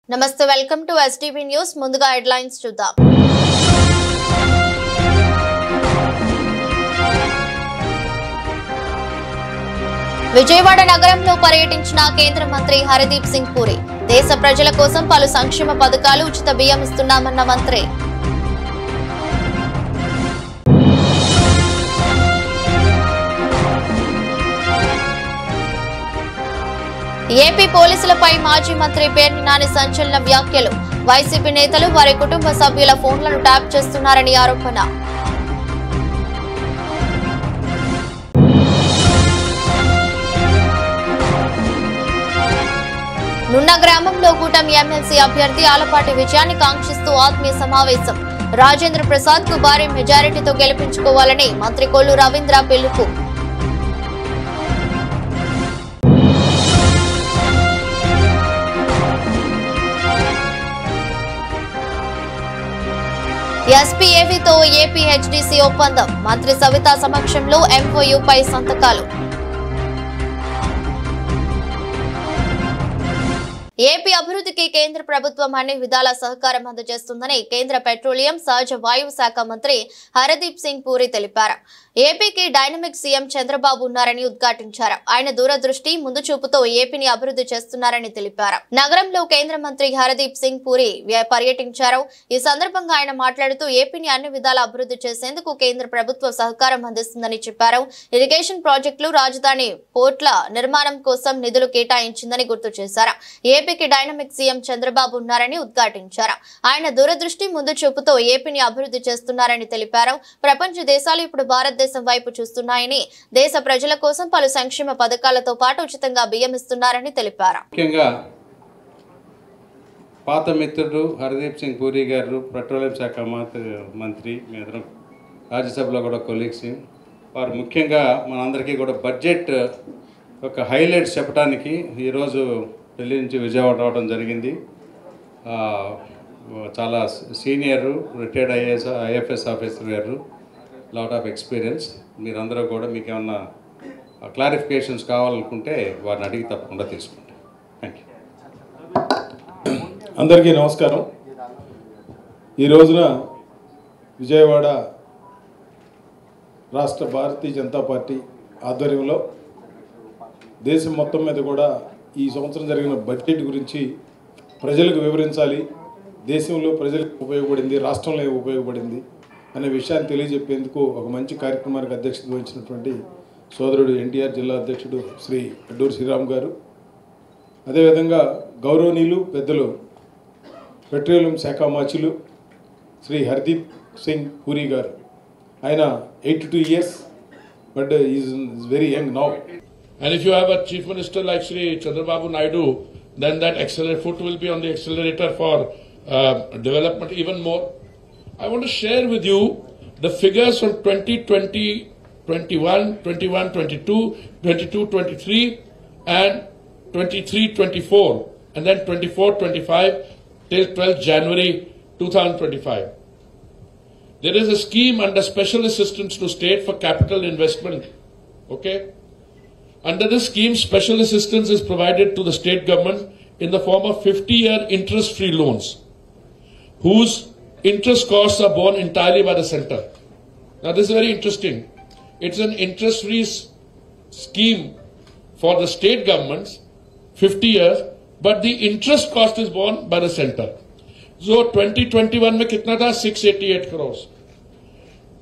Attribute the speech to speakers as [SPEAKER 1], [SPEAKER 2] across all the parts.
[SPEAKER 1] నమస్తే welcome to STV news ముందుగా headlines చూద్దాం విజయవాడ నగరంలో పర్యటించిన కేంద్ర మంత్రి హర్దీప్ సింగ్ పూరి దేశ ప్రజల కోసం పలు సంక్షేమ పథకాలు ఉచిత బియ్యం ఇస్తున్నామన్న మంత్రి ఏపీ పోలీసులపై మాజీ మంత్రి పేర్ని నాని సంచలన వ్యాఖ్యలు వైసీపీ నేతలు వారి కుటుంబ సభ్యుల ఫోన్లను ట్యాప్ చేస్తున్నారని ఆరోపణ నున్న గ్రామంలో కూటమి ఎమ్మెల్సీ అభ్యర్థి ఆలపాటి విజయాన్ని కాంక్షిస్తూ ఆత్మీయ సమావేశం రాజేంద్ర ప్రసాద్ కు భారీ మెజారిటీతో గెలిపించుకోవాలని మంత్రి కొల్లు రవీంద్ర పిలుపు ఎస్పీఏవీతో ఏపీ హెచ్డీసీ ఒప్పందం మంత్రి సవిత సమక్షంలో ఎంఓయూపై సంతకాలు ఏపీ అభివృద్ధికి కేంద్ర ప్రభుత్వం అన్ని విధాల సహకారం అందజేస్తుందని కేంద్ర పెట్రోలియం సహజ వాయువు శాఖ మంత్రి హర్దీప్ సింగ్ పూరి తెలిపారు ఏపీకి డైనమిక్ సీఎం చంద్రబాబు ఉన్నారని ఉద్ఘాటించారు ఆయన దూరదృష్టి ముందు చూపుతో ఏపీని అభివృద్ధి చేస్తున్నారని తెలిపారు నగరంలో కేంద్ర మంత్రి హర్దీప్ సింగ్ పూరి పర్యటించారు ఈ సందర్భంగా ఆయన మాట్లాడుతూ ఏపీని అన్ని విధాల అభివృద్ధి చేసేందుకు కేంద్ర ప్రభుత్వం సహకారం అందిస్తుందని చెప్పారు ఇరిగేషన్ ప్రాజెక్టులు రాజధాని పోర్ట్ల నిర్మాణం కోసం నిధులు కేటాయించిందని గుర్తు చేశారు ఏపీకి డైనమిక్ సీఎం చంద్రబాబు ఉన్నారని ఉద్ఘాటించారు ఆయన దూరదృష్టి ముందు చూపుతో ఏపీని అభివృద్ధి చేస్తున్నారని తెలిపారు ప్రపంచ దేశాలు ఇప్పుడు భారతదేశం వైపు చూస్తున్నాయని దేశ ప్రజల కోసం పలు సంక్షేమ పథకాలతో పాటు ఉచితంగా బియ్యం ఇస్తున్నారని తెలిపారు
[SPEAKER 2] ముఖ్యంగా పాత మిత్రుడు హర్దీప్ సింగ్ పూరి గారు పెట్రోలియం శాఖ మంత్రి మేదరం రాజ్యసభలో కూడా కొలీగ్స్ వారు ముఖ్యంగా మనందరికీ కూడా బడ్జెట్ ఒక హైలైట్స్ చెప్పడానికి ఈరోజు ఢిల్లీ నుంచి విజయవాడ రావడం జరిగింది చాలా సీనియర్ రిటైర్డ్ ఐఎఫ్ఎస్ ఆఫీసర్ గారు లాట్ ఆఫ్ ఎక్స్పీరియన్స్ మీరందరూ కూడా మీకు ఏమన్నా క్లారిఫికేషన్స్ కావాలనుకుంటే వారిని అడిగి తప్పకుండా తీసుకుంటాం థ్యాంక్ యూ
[SPEAKER 3] అందరికీ నమస్కారం ఈ రోజున విజయవాడ రాష్ట్ర భారతీయ జనతా పార్టీ ఆధ్వర్యంలో దేశం మొత్తం మీద కూడా ఈ సంవత్సరం జరిగిన బడ్జెట్ గురించి ప్రజలకు వివరించాలి దేశంలో ప్రజలకు ఉపయోగపడింది రాష్ట్రంలో ఉపయోగపడింది అనే విషయాన్ని తెలియజెప్పేందుకు ఒక మంచి కార్యక్రమానికి అధ్యక్షత వహించినటువంటి సోదరుడు ఎన్టీఆర్ జిల్లా అధ్యక్షుడు శ్రీ అడ్డూరు శ్రీరామ్ గారు అదేవిధంగా గౌరవనీయులు పెద్దలు పెట్రోలియం శాఖ మంత్రులు శ్రీ హర్దీప్ సింగ్ పూరి గారు ఆయన 82 years but is very young now.
[SPEAKER 4] And if you have a chief minister like Shri Chandrababu Naidu, then that foot will be on the accelerator for development even more. I want to share with you the figures from 2020, 21, 21, 22, 22, 23 and 23, 24 and then 24, 25 till 12th January 2025. There is a scheme under special assistance to state for capital investment. Okay? Under this scheme, special assistance is provided to the state government in the form of 50-year interest-free loans, whose interest costs are borne entirely by the centre. Now, this is very interesting. It's an interest-free scheme for the state governments, 50 years, but the interest cost is borne by the centre. So, 2021 में कितना था 688 crores.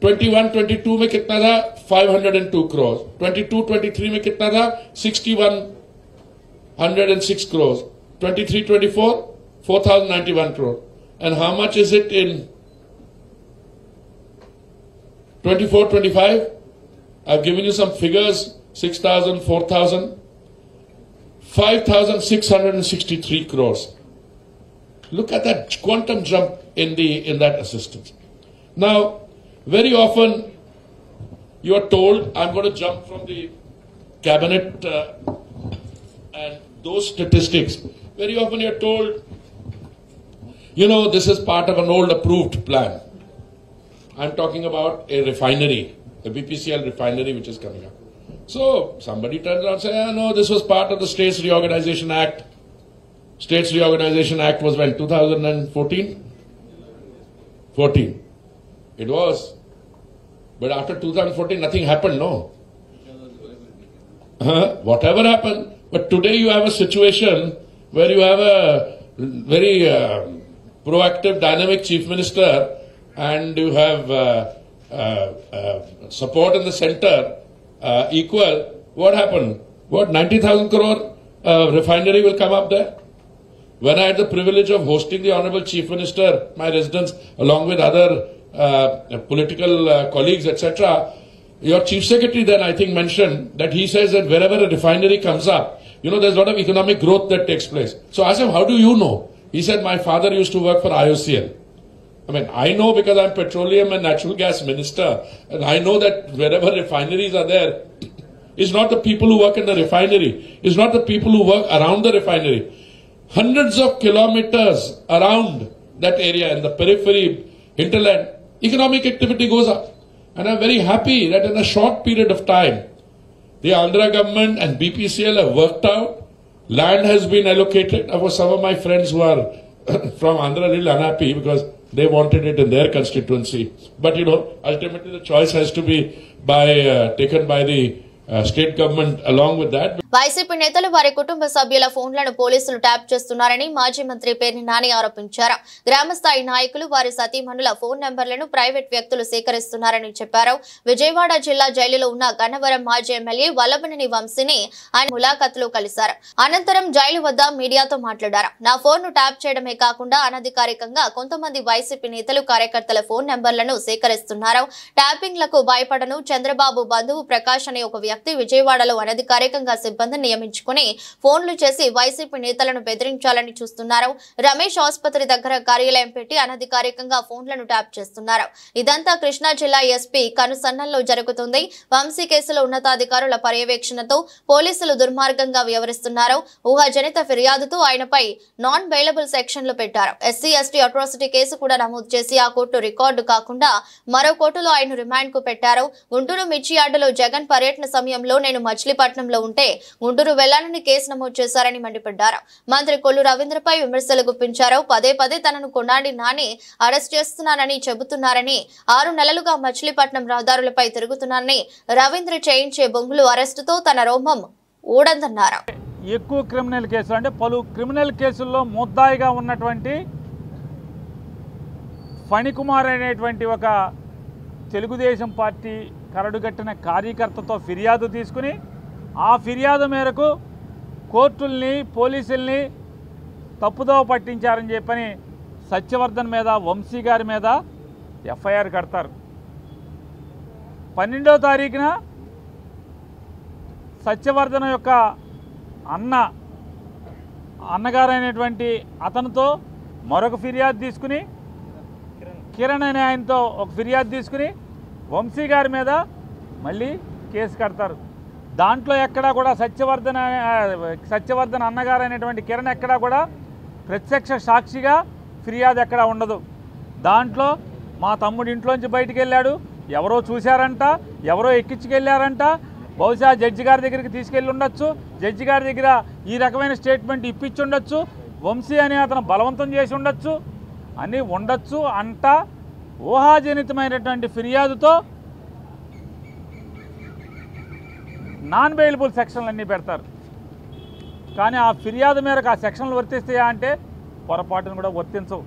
[SPEAKER 4] 21-22 में कितना था 502 crores. 22-23 में कितना था 6106 crores. 23-24 4091 crores. And how much is it in 24-25? I've given you some figures: 6,000, 4,000, 5,663 crores. Look at that quantum jump in that assistance. Now, very often you are told, I'm going to jump from the cabinet and those statistics. Very often you are told, you know, this is part of an old approved plan. I'm talking about a refinery, a BPCL refinery which is coming up. So somebody turns around and says, no, this was part of the States Reorganization Act. States Reorganization Act was when 2014? 14. It was. But after 2014, nothing happened, no. Whatever happened. But today you have a situation where you have a very proactive, dynamic Chief Minister, and you have support in the center equal. What happened? What, 90,000 crore refinery will come up there? When I had the privilege of hosting the Honorable Chief Minister, my residence, along with other political colleagues, etc., your Chief Secretary then, I think, mentioned that he says that wherever a refinery comes up, there's a lot of economic growth that takes place. So I asked him, how do you know? He said, my father used to work for IOCL. I mean, I know because I'm petroleum and natural gas minister, and I know that wherever refineries are there, it's not the people who work in the refinery, it's not the people who work around the refinery. Hundreds of kilometers around that area in the periphery, hinterland, economic activity goes up. And I'm very happy that in a short period of time, the Andhra government and BPCL have worked out. Land has been allocated. Of course, some of my friends who are from Andhra are really unhappy because they wanted it in their constituency. But ultimately the choice has to be taken by the state government along with that.
[SPEAKER 1] YCP నేతలు వారి కుటుంబ సభ్యుల ఫోన్లను పోలీసులు tap చేస్తున్నారని మాజీ మంత్రి పేర్ని నాని ఆరోపించారు. గ్రామస్థాయి నాయకులు వారి సతీమణుల ఫోన్ నంబర్లను ప్రైవేట్ వ్యక్తులు సేకరిస్తున్నారని చెప్పారు. విజయవాడ జిల్లా జైలులో ఉన్న గన్నవరం మాజీ ఎమ్మెల్యే వల్లభనేని వంశీని ఆయన ములాఖతులో కలిశారు. అనంతరం జైలు వద్ద మీడియాతో మాట్లాడారు. నా ఫోన్ను ట్యాప్ చేయడమే కాకుండా అనధికారికంగా కొంతమంది వైసీపీ నేతలు కార్యకర్తల ఫోన్ నంబర్లను సేకరిస్తున్నారు. ట్యాపింగ్లకు భయపడను. చంద్రబాబు బంధువు ప్రకాష్ అనే ఒక వ్యక్తి విజయవాడలో అనధికారికంగా సిబ్బంది నియమించుకుని ఫోన్లు చేసి వైసీపీ నేతలను బెదిరించాలని చూస్తున్నారు. రమేష్ ఆసుపత్రి దగ్గర కార్యాలయం పెట్టి అనధికారికంగా ఫోన్లను ట్యాప్ చేస్తున్నారు. ఇదంతా కృష్ణా జిల్లా ఎస్పీ కనుసన్నల్లో జరుగుతుంది. వంశీ కేసులో ఉన్నతాధికారుల పర్యవేక్షణతో పోలీసులు దుర్మార్గంగా వ్యవహరిస్తున్నారు. ఊహాజనిత ఫిర్యాదుతో ఆయనపై నాన్ బెయిలబుల్ సెక్షన్లు పెట్టారు. ఎస్సీ ఎస్టీ అట్రాసిటీ కేసు కూడా నమోదు చేసి ఆ కోర్టు రికార్డు కాకుండా మరో కోర్టులో ఆయన రిమాండ్ కు పెట్టారు. గుంటూరు మిర్చియార్డులో జగన్ పర్యటన సమయంలో నేను మచిలీపట్నంలో ఉంటే గుంటూరు వెళ్లాలని కేసు నమోదు చేశారని మండిపడ్డారు. మంత్రి కొల్లు రవీంద్రపై విమర్శలు గుప్పించారు. పదే పదే తనను కొనాడి నాని అరెస్ట్ చేస్తున్నానని చెబుతున్నారని, 6 నెలలుగా మచిలీపట్నం రహదారులపై తిరుగుతున్నానని, రవీంద్ర చేయించే బొంగులు అరెస్టుతో తన రోమం ఊడందన్నారు.
[SPEAKER 5] ఎక్కువ క్రిమినల్ కేసులు అంటే పలు క్రిమినల్ కేసుల్లో ముద్దాయిగా ఉన్నటువంటి ఫణికుమార్ అనేటువంటి ఒక తెలుగుదేశం పార్టీ కరడుగట్టిన కార్యకర్తతో ఫిర్యాదు తీసుకుని ఆ ఫిర్యాదు మేరకు కోర్టుల్ని పోలీసుల్ని తప్పుదోవ పట్టించారని చెప్పని సత్యవర్ధన్ మీద వంశీ గారి మీద ఎఫ్ఐఆర్ కడతారు. 12వ తారీఖున సత్యవర్ధన్ యొక్క అన్నగారైనటువంటి అతనితో మరొక ఫిర్యాదు తీసుకుని, కిరణ్ అనే ఆయనతో ఒక ఫిర్యాదు తీసుకుని వంశీ గారి మీద మళ్ళీ కేసు కడతారు. దాంట్లో ఎక్కడా కూడా సత్యవర్ధన్ అన్నగారు అనేటువంటి కిరణ్ ఎక్కడా కూడా ప్రత్యక్ష సాక్షిగా ఫిర్యాదు ఎక్కడా ఉండదు. దాంట్లో మా తమ్ముడు ఇంట్లోంచి బయటికి వెళ్ళాడు, ఎవరో చూశారంట, ఎవరో ఎక్కించుకెళ్ళారంట, బహుశా జడ్జి గారి దగ్గరికి తీసుకెళ్ళి ఉండొచ్చు, జడ్జి గారి దగ్గర ఈ రకమైన స్టేట్మెంట్ ఇప్పించి ఉండొచ్చు, వంశీ అని అతను బలవంతం చేసి ఉండొచ్చు అని ఉండొచ్చు అంట ఊహాజనితమైనటువంటి ఫిర్యాదుతో నాన్ బెయిలబుల్ సెక్షన్లు అన్నీ పెడతారు. కానీ ఆ ఫిర్యాదు మేరకు ఆ సెక్షన్లు వర్తిస్తాయా అంటే పొరపాటును కూడా వర్తించవు.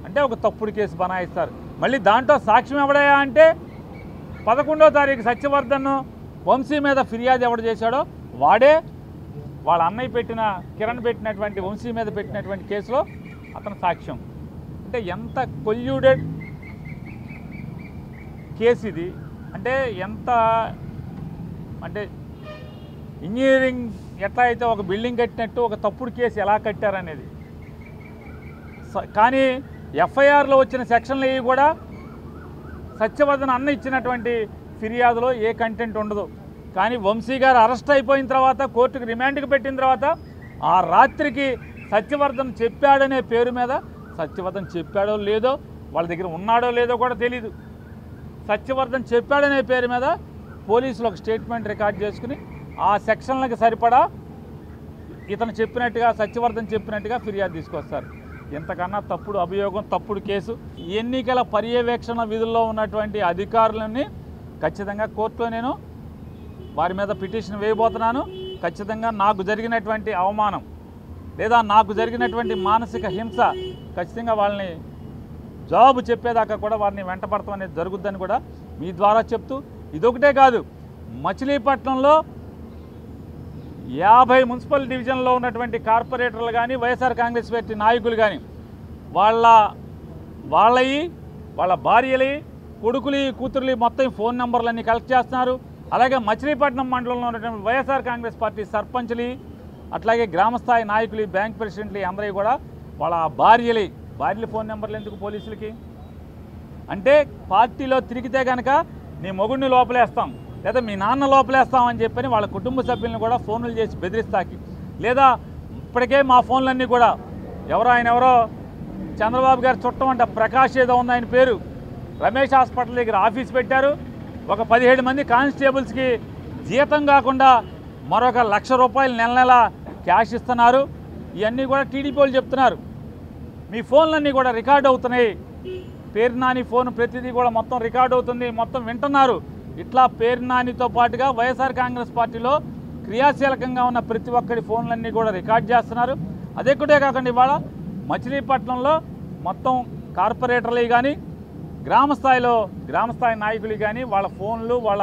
[SPEAKER 5] అంటే ఒక తప్పుడు కేసు బనాయిస్తారు. మళ్ళీ దాంట్లో సాక్ష్యం ఎవడయా అంటే 11వ తారీఖు సత్యవర్ధన్ వంశీ మీద ఫిర్యాదు ఎవడు చేశాడో వాడే వాళ్ళ అన్నయ్య కిరణ్ పెట్టినటువంటి వంశీ మీద పెట్టినటువంటి కేసులో అతను సాక్ష్యం. అంటే ఎంత కొల్యూడెడ్ కేసు ఇది. అంటే ఇంజనీరింగ్ ఎట్లా అయితే ఒక బిల్డింగ్ కట్టినట్టు ఒక తప్పుడు కేసు ఎలా కట్టారనేది. కానీ ఎఫ్ఐఆర్లో వచ్చిన సెక్షన్లు ఇవి కూడా సత్యవర్ధన్ అన్న ఇచ్చినటువంటి ఫిర్యాదులో ఏ కంటెంట్ ఉండదు. కానీ వంశీ గారు అరెస్ట్ అయిపోయిన తర్వాత కోర్టుకు రిమాండ్కి పెట్టిన తర్వాత ఆ రాత్రికి సత్యవర్ధన్ చెప్పాడనే పేరు మీద, సత్యవర్ధన్ చెప్పాడో లేదో వాళ్ళ దగ్గర ఉన్నాడో లేదో కూడా తెలీదు, సత్యవర్ధన్ చెప్పాడనే పేరు మీద పోలీసులు ఒక స్టేట్మెంట్ రికార్డ్ చేసుకుని ఆ సెక్షన్లకు సరిపడా ఇతను చెప్పినట్టుగా సత్యవర్ధన్ చెప్పినట్టుగా ఫిర్యాదు తీసుకొస్తారు. ఇంతకన్నా తప్పుడు అభియోగం, తప్పుడు కేసు. ఎన్నికల పర్యవేక్షణ విధుల్లో ఉన్నటువంటి అధికారులని ఖచ్చితంగా కోర్టులో నేను వారి మీద పిటిషన్ వేయబోతున్నాను. ఖచ్చితంగా నాకు జరిగినటువంటి అవమానం లేదా నాకు జరిగినటువంటి మానసిక హింస ఖచ్చితంగా వాళ్ళని జవాబు చెప్పేదాకా కూడా వారిని వెంటపడటం అనేది జరుగుద్దని కూడా మీ ద్వారా చెప్తూ, ఇదొకటే కాదు, మచిలీపట్నంలో 50 మున్సిపల్ డివిజన్లో ఉన్నటువంటి కార్పొరేటర్లు కానీ వైఎస్ఆర్ కాంగ్రెస్ పార్టీ నాయకులు కానీ వాళ్ళవి వాళ్ళ భార్యలు, కొడుకులు, కూతుర్లు మొత్తం ఫోన్ నెంబర్లన్నీ కలెక్ట్ చేస్తున్నారు. అలాగే మచిలీపట్నం మండలంలో ఉన్నటువంటి వైఎస్ఆర్ కాంగ్రెస్ పార్టీ సర్పంచ్లు, అట్లాగే గ్రామస్థాయి నాయకులు, బ్యాంక్ ప్రెసిడెంట్లు అందరూ కూడా వాళ్ళ భార్యల ఫోన్ నెంబర్లు ఎందుకు పోలీసులకి? అంటే పార్టీలో తిరిగితే కనుక నీ మొగుడిని లోపలేస్తాం లేదా మీ నాన్న లోపలేస్తామని చెప్పని వాళ్ళ కుటుంబ సభ్యులను కూడా ఫోన్లు చేసి బెదిరిస్తాకి, లేదా ఇప్పటికే మా ఫోన్లన్నీ కూడా ఎవరో చంద్రబాబు గారు చుట్టం అంట ప్రకాష్ ఏదో ఉంది ఆయన పేరు, రమేష్ హాస్పిటల్ దగ్గర ఆఫీస్ పెట్టారు. ఒక 17 మంది కానిస్టేబుల్స్కి జీతం కాకుండా మరొక ₹1,00,000 నెల క్యాష్ ఇస్తున్నారు. ఇవన్నీ కూడా టీడీపీ వాళ్ళు చెప్తున్నారు. మీ ఫోన్లన్నీ కూడా రికార్డ్ అవుతున్నాయి. పేరు నాని ఫోన్ ప్రతిదీ కూడా మొత్తం రికార్డ్ అవుతుంది, మొత్తం వింటున్నారు. ఇట్లా పేరు నానితో పాటుగా వైఎస్ఆర్ కాంగ్రెస్ పార్టీలో క్రియాశీలకంగా ఉన్న ప్రతి ఒక్కరి ఫోన్లన్నీ కూడా రికార్డ్ చేస్తున్నారు. అదొక్కటే కాకుండా ఇవాళ మచిలీపట్నంలో మొత్తం కార్పొరేటర్లు కానీ గ్రామస్థాయి నాయకులు కానీ వాళ్ళ ఫోన్లు, వాళ్ళ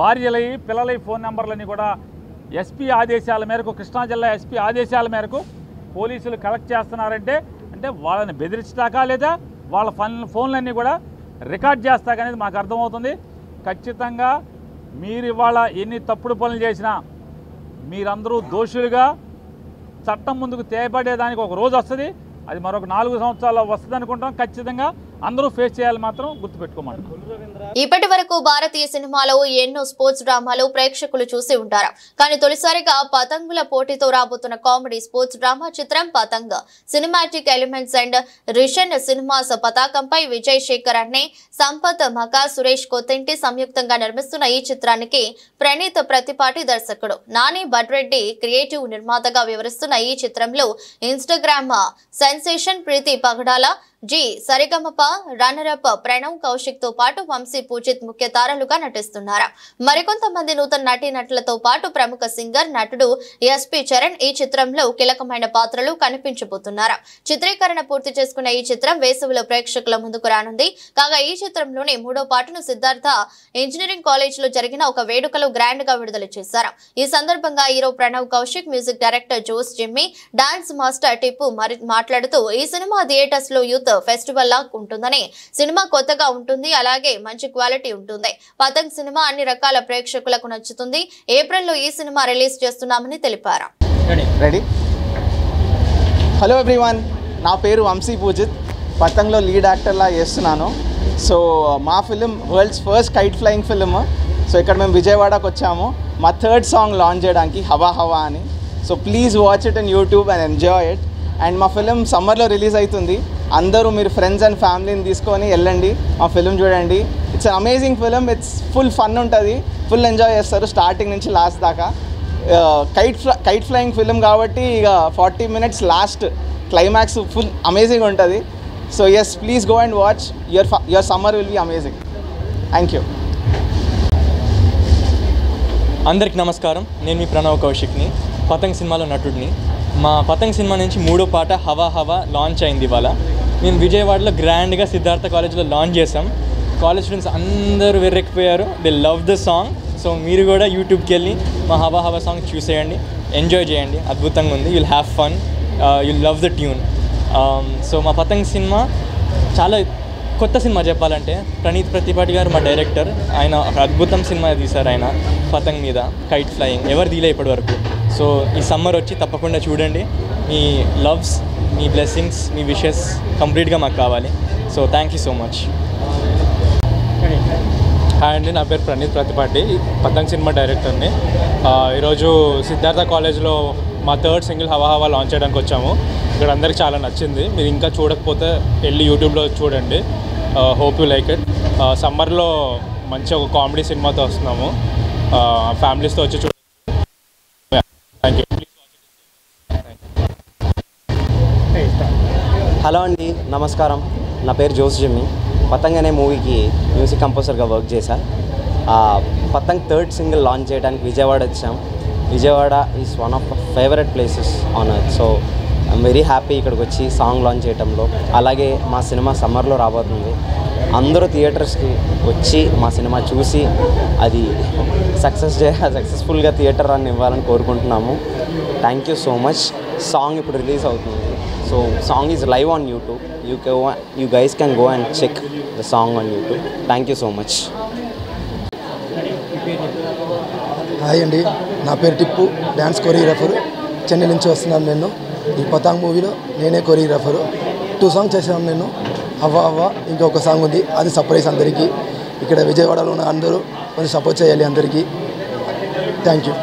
[SPEAKER 5] భార్యల, పిల్లల ఫోన్ నెంబర్లని కూడా ఎస్పీ ఆదేశాల మేరకు, కృష్ణా జిల్లా ఎస్పీ ఆదేశాల మేరకు పోలీసులు కలెక్ట్ చేస్తున్నారంటే అంటే వాళ్ళని బెదిరించడాకా లేదా వాళ్ళ ఫోన్లన్నీ కూడా రికార్డ్ చేస్తాకనేది మాకు అర్థమవుతుంది. ఖచ్చితంగా మీరు ఇవాళ ఎన్ని తప్పుడు పనులు చేసినా మీరందరూ దోషులుగా చట్టం ముందుకు తేపడేదానికి ఒక రోజు వస్తుంది. అది మరొక 4 సంవత్సరాల్లో వస్తుంది అనుకుంటాం. ఖచ్చితంగా అందరూ ఫేస్ చేయాలి, మాత్రం గుర్తుపెట్టుకోమంటారు.
[SPEAKER 1] ఇప్పటి వరకు భారతీయ సినిమాలో ఎన్నో స్పోర్ట్స్ డ్రామాలు ప్రేక్షకులు చూసి ఉంటారు. కానీ తొలిసారిగా పతంగుల పోటీతో రాబోతున్న కామెడీ స్పోర్ట్స్ డ్రామా చిత్రం పతంగ్. సినిమాటిక్ ఎలిమెంట్స్ అండ్ రిషన్ సినిమాస్ పతాకంపై విజయ్ శేఖర్ అన్నే, సంపత్ మకా, సురేష్ కొత్తింటి సంయుక్తంగా నిర్మిస్తున్న ఈ చిత్రానికి ప్రణీత్ ప్రతిపాటి దర్శకుడు, నాని బడ్రెడ్డి క్రియేటివ్ నిర్మాతగా వివరిస్తున్న ఈ చిత్రంలో ఇన్స్టాగ్రామ్ సెన్సేషన్ ప్రీతి పగడాల, జి సరిగమప రన్నరప్ ప్రణవ్ కౌశిక్ తో పాటు వంశీ పూజిత్ ముఖ్య తారలుగా నటిస్తున్నారు. మరికొంతమంది నూతన నటీనటులతో పాటు ప్రముఖ సింగర్, నటుడు ఎస్పీ చరణ్ ఈ చిత్రంలో కీలకమైన పాత్రలు కనిపించబోతున్నారు. చిత్రీకరణ పూర్తి చేసుకున్న ఈ చిత్రం వేసవిలో ప్రేక్షకుల ముందుకు రానుంది. కాగా ఈ చిత్రంలోని 3వ పాటను సిద్ధార్థ ఇంజనీరింగ్ కాలేజ్ లో జరిగిన ఒక వేడుకలో గ్రాండ్ గా విడుదల చేశారు. ఈ సందర్భంగా hero Pranav Kaushik, music director Jose Jimmy, dance master Tippu మాట్లాడుతూ ఈ సినిమా థియేటర్స్ లో యూత్ ఫెస్టివల్ లా ఉంటుందని, సినిమా కొత్తగా ఉంటుంది, అలాగే మంచి క్వాలిటీ ఉంటుంది. పతంగ్ సినిమా అన్ని రకాల ప్రేక్షకులకు నచ్చుతుంది. ఏప్రిల్లో ఈ సినిమా రిలీజ్ చేస్తున్నామని తెలిపారు.
[SPEAKER 6] రెడీ? హలో ఎవ్రీవన్, నా పేరు వంశీ పూజిత్, పతంగ్లో లీడ్ యాక్టర్లా చేస్తున్నాను. సో మా film world's first kite flying film. So ఇక్కడ మేము విజయవాడకు వచ్చాము మా 3rd సాంగ్ లాంచ్ చేయడానికి, హవా హవా అని. So please watch it in YouTube and enjoy it. And మా ఫిలిం సమ్మర్లో రిలీజ్ అవుతుంది. అందరూ మీరు ఫ్రెండ్స్ అండ్ ఫ్యామిలీని తీసుకొని వెళ్ళండి, మా ఫిలిం చూడండి. It's amazing film. It's full fun ఉంటుంది, ఫుల్ ఎంజాయ్ చేస్తారు స్టార్టింగ్ నుంచి లాస్ట్ దాకా. కైట్ ఫ్లయింగ్ ఫిలిం కాబట్టి ఇక 40 minutes last climax full amazing ఉంటుంది. So yes, please go and watch. Your summer will be amazing. Thank you.
[SPEAKER 7] అందరికి నమస్కారం. నేను మీ ప్రణవ్ కౌశిక్ని, పతంగ్ సినిమాలో నటుడిని. మా పతంగ్ సినిమా నుంచి 3వ పాట హవా హవా లాంచ్ అయింది ఇవాళ. మేము విజయవాడలో గ్రాండ్గా సిద్ధార్థ కాలేజ్లో లాంచ్ చేసాం. కాలేజ్ స్టూడెంట్స్ అందరూ వెర్రెక్కిపోయారు. They love the song. So మీరు కూడా యూట్యూబ్కి వెళ్ళి మా హవా హవా సాంగ్ చూసేయండి, ఎంజాయ్ చేయండి. అద్భుతంగా ఉంది. You'll have fun, you'll love the tune. So మా పతంగ్ సినిమా చాలా కొత్త సినిమా చెప్పాలంటే. ప్రణీత్ ప్రతిపాటి గారు మా డైరెక్టర్. ఆయన ఒక అద్భుతం సినిమా తీశారు ఆయన పతంగ్ మీద, కైట్ ఫ్లయింగ్. ఎవరు తీలే ఇప్పటి వరకు. సో ఈ సమ్మర్ వచ్చి తప్పకుండా చూడండి. మీ లవ్స్, మీ బ్లెస్సింగ్స్, మీ విషెస్ కంప్లీట్గా మాకు కావాలి. So thank you so much.
[SPEAKER 8] Hi అండి, నా పేరు ప్రణీత్ ప్రతిపాటి, పతంగ్ సినిమా డైరెక్టర్ని. ఈరోజు సిద్ధార్థ కాలేజ్లో మా 3rd సింగిల్ హవా హవా లాంచ్ చేయడానికి వచ్చాము. ఇక్కడ అందరికి చాలా నచ్చింది. మీరు ఇంకా చూడకపోతే వెళ్ళి యూట్యూబ్లో చూడండి. Hope you like it. సమ్మర్లో మంచి ఒక కామెడీ సినిమాతో వస్తున్నాము. ఫ్యామిలీస్తో వచ్చి చూడండి. Thank you.
[SPEAKER 9] హలో అండి, నమస్కారం. నా పేరు జోస్ జిమ్మి. పతంగ్ అనే మూవీకి మ్యూజిక్ కంపోజర్గా వర్క్ చేశా. పతంగ్ థర్డ్ సింగిల్ లాంచ్ చేయడానికి విజయవాడ వచ్చాం. Vijayawada is one of my favourite places on earth. So I'm very happy ఇక్కడికి వచ్చి సాంగ్ లాంచ్ చేయడంలో. అలాగే మా సినిమా సమ్మర్లో రాబోతుంది. అందరూ థియేటర్స్కి వచ్చి మా సినిమా చూసి అది సక్సెస్ఫుల్గా థియేటర్ రన్ ఇవ్వాలని కోరుకుంటున్నాము. Thank you so much. Song ఇప్పుడు రిలీజ్ అవుతుంది. So song is live on YouTube. You guys can go and check the song on YouTube. Thank you so much.
[SPEAKER 10] Hi అండి, నా పేరు టిప్పు, డ్యాన్స్ కొరియోగ్రాఫర్. చెన్నై నుంచి వస్తున్నాను. నేను ఈ పతంగ్ మూవీలో నేనే కొరియోగ్రాఫరు. 2 సాంగ్స్ చేసాను నేను. అవ్వ అవ్వ ఇంకొక సాంగ్ ఉంది, అది సర్ప్రైజ్ అందరికీ. ఇక్కడ విజయవాడలో ఉన్న అందరూ కొంచెం సపోర్ట్ చేయాలి అందరికీ. Thank you.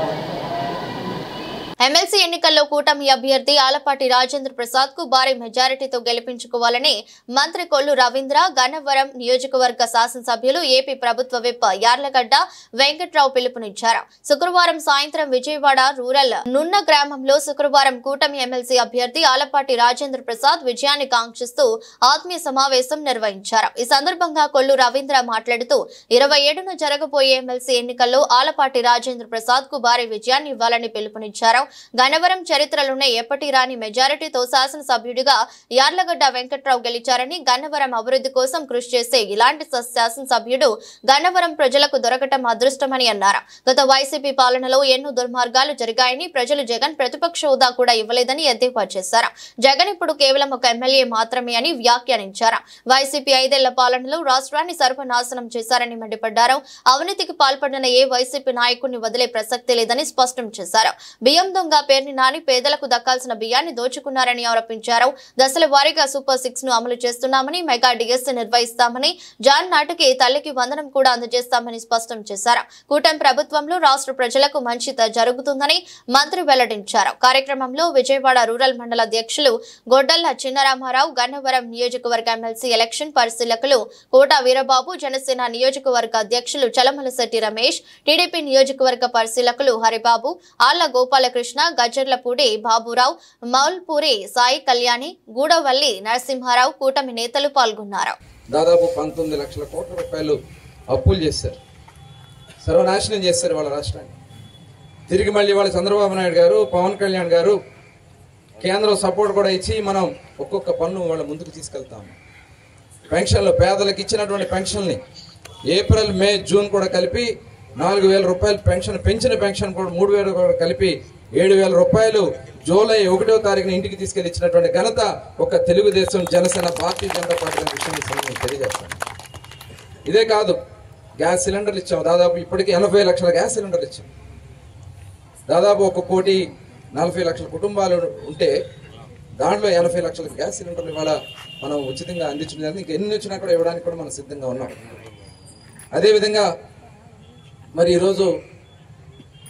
[SPEAKER 1] ఎమ్మెల్సీ ఎన్నికల్లో కూటమి అభ్యర్థి ఆలపాటి రాజేంద్ర ప్రసాద్ కు భారీ మెజారిటీతో గెలిపించుకోవాలని మంత్రి కొల్లు రవీంద్ర, గన్నవరం నియోజకవర్గ శాసనసభ్యులు, ఏపీ ప్రభుత్వ విప్ యార్లగడ్డ వెంకట్రావు పిలుపునిచ్చారు. శుక్రవారం సాయంత్రం విజయవాడ రూరల్ నున్న గ్రామంలో శుక్రవారం కూటమి ఎమ్మెల్సీ అభ్యర్థి ఆలపాటి రాజేంద్ర ప్రసాద్ విజయాన్ని కాంక్షిస్తూ ఆత్మీయ సమావేశం నిర్వహించారు. ఈ సందర్భంగా కొల్లు రవీంద్ర మాట్లాడుతూ 27న జరగబోయే ఎమ్మెల్సీ ఎన్నికల్లో ఆలపాటి రాజేంద్ర ప్రసాద్ కు భారీ విజయాన్ని ఇవ్వాలని పిలుపునిచ్చారు. గన్నవరం చరిత్రలోనే ఎప్పటి రాని మెజారిటీతో శాసనసభ్యుడిగా యార్లగడ్డ వెంకట్రావు గెలిచారని, గన్నవరం అభివృద్ధి కోసం కృషి చేసే ఇలాంటి శాసనసభ్యుడు గన్నవరం ప్రజలకు దొరకటం అదృష్టమని అన్నారు. గత వైసీపీ పాలనలో ఎన్నో దుర్మార్గాలు జరిగాయని, ప్రజలు జగన్ ప్రతిపక్ష హోదా కూడా ఇవ్వలేదని ఎద్దేవా చేశారు. జగన్ ఇప్పుడు కేవలం ఒక ఎమ్మెల్యే మాత్రమే అని వ్యాఖ్యానించారు. వైసీపీ 5 ఏళ్ల పాలనలో రాష్ట్రాన్ని సర్వనాశనం చేశారని మండిపడ్డారు. అవినీతికి పాల్పడిన ఏ వైసీపీ నాయకుడిని వదిలే ప్రసక్తి లేదని స్పష్టం చేశారు. బియ్యం దొంగ పేర్ని నాని పేదలకు దక్కాల్సిన బియ్యాన్ని దోచుకున్నారని ఆరోపించారు. దశల వారీగా సూపర్ 6 ను అమలు చేస్తున్నామని, మెగా డిఎస్సీ నిర్వహిస్తామని, జాన్ నాటికి తల్లికి వందనం కూడా అందజేస్తామని స్పష్టం చేశారు. కూటమి ప్రభుత్వంలో రాష్ట్ర ప్రజలకు మంచి జరుగుతుందని మంత్రి వెల్లడించారు. కార్యక్రమంలో విజయవాడ రూరల్ మండల అధ్యక్షులు గొడ్డల్ల చిన్నరామారావు, గన్నవరం నియోజకవర్గ ఎమ్మెల్సీ ఎలక్షన్ పరిశీలకులు కోట వీరబాబు, జనసేన నియోజకవర్గ అధ్యక్షులు చలమలశెట్టి రమేష్, టీడీపీ నియోజకవర్గ పరిశీలకులు హరిబాబు, ఆళ్ల గోపాలకృష్ణ, గజ్జర్లపూడి బాబురావు, మౌల్పూరి సాయి కళ్యాణి, గూడవల్లి నరసింహారావు, కూటమి నేతలు పాల్గొన్నారు.
[SPEAKER 11] దాదాపు 19 లక్షల కోట్ల రూపాయలు అప్పులు చేశారు, సర్వనాశనం చేశారు వాళ్ళ రాష్ట్రాన్ని. తిరిగి మళ్ళీ వాళ్ళ చంద్రబాబు నాయుడు గారు, పవన్ కళ్యాణ్ గారు కేంద్రం సపోర్ట్ కూడా ఇచ్చి మనం ఒక్కొక్క పన్ను వాళ్ళ ముందుకు తీసుకెళ్తాము. పెన్షన్లు, పేదలకు ఇచ్చినటువంటి పెన్షన్ని ఏప్రిల్, మే, జూన్ కూడా కలిపి 4,000 రూపాయలు పెన్షన్, పెంచిన పెన్షన్ కూడా 3,000 కూడా కలిపి 7,000 రూపాయలు జూలై 1వ తారీఖున ఇంటికి తీసుకెళ్లి ఇచ్చినటువంటి ఘనత ఒక తెలుగుదేశం, జనసేన, భారతీయ జనతా పార్టీ విషయం తెలియజేస్తాను. ఇదే కాదు, గ్యాస్ సిలిండర్లు ఇచ్చాం. దాదాపు ఇప్పటికీ 80 లక్షల గ్యాస్ సిలిండర్లు ఇచ్చాం. దాదాపు 1,40,00,000 కుటుంబాలు ఉంటే దాంట్లో 80 లక్షల గ్యాస్ సిలిండర్లు ఇవాళ మనం ఉచితంగా అందించడం. ఇంకా ఎన్ని వచ్చినా కూడా ఇవ్వడానికి కూడా మనం సిద్ధంగా ఉన్నాం. అదేవిధంగా మరి ఈరోజు